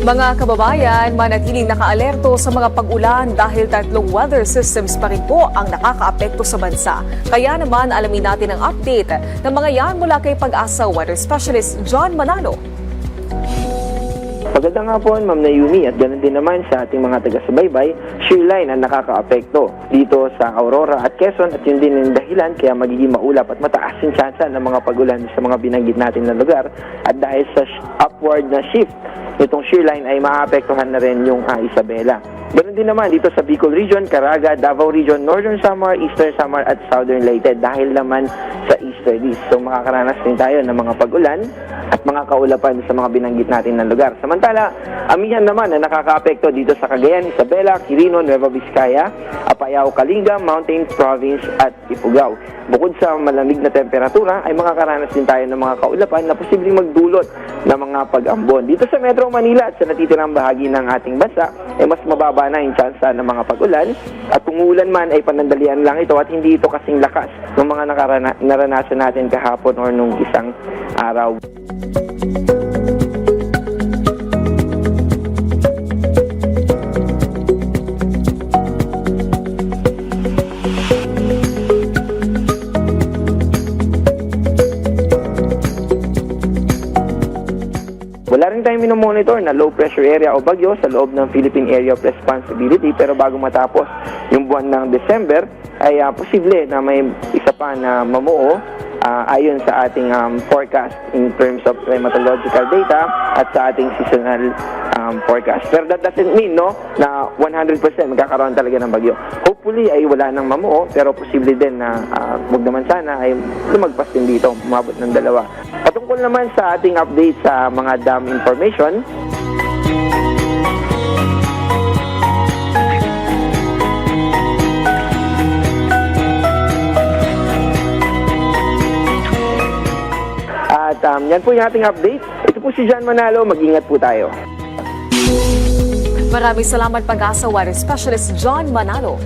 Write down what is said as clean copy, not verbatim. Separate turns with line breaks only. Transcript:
Mga kababayan, manatiling nakaalerto sa mga pag-ulan dahil 3 weather systems pa rin po ang nakakaapekto sa bansa. Kaya naman alamin natin ang update ng mga yan mula kay Pag-asa Weather Specialist John Manalo.
Magandang hapon, Ma'am Naomi, at ganoon din naman sa ating mga taga-subaybay, shear line ang nakakaapekto dito sa Aurora at Quezon, at yun din ang dahilan kaya magiging maulap at mataas yung tsansa ng mga pag-ulan sa mga binanggit natin na lugar. At dahil sa upward na shift, itong shear line ay maapektuhan na rin yung Isabela. Ganoon din naman dito sa Bicol Region, Caraga, Davao Region, Northern Samar, Eastern Samar at Southern Leyte dahil naman sa easterlies. So makakaranas din tayo ng mga pag-ulan at mga kaulapan sa mga binanggit natin na lugar. Samantala, amihan naman na nakakaapekto dito sa Cagayan, Isabela, Quirino, Nueva Vizcaya, Apayao, Kalinga, Mountain Province at Ifugao. Bukod sa malamig na temperatura, ay makakaranas din tayo ng mga kaulapan na posibleng magdulot ng mga pag-ambon. Dito sa Metro Manila at sa natitirang bahagi ng ating bansa, ay mas mababa na yung tsansa ng mga pag-ulan. At kung uulan man, ay panandalian lang ito at hindi ito kasing lakas ng mga naranasan natin kahapon or nung isang araw. Wala rin tayong minomonitor na low pressure area o bagyo sa loob ng Philippine Area of Responsibility, pero bago matapos yung buwan ng December ay posible na may isa pa na mamuo ayon sa ating forecast in terms of climatological data at sa ating seasonal forecast. Pero that doesn't mean na 100% magkakaroon talaga ng bagyo. Hopefully ay wala nang mamuo, pero posible din na wag naman sana ay lumagpas din dito, umabot ng 2. Patungkol naman sa ating update sa mga dam information, at yan po yung ating update. Ito po si John Manalo, mag-ingat po tayo.
Maraming salamat Pag-asa Weather Specialist John Manalo.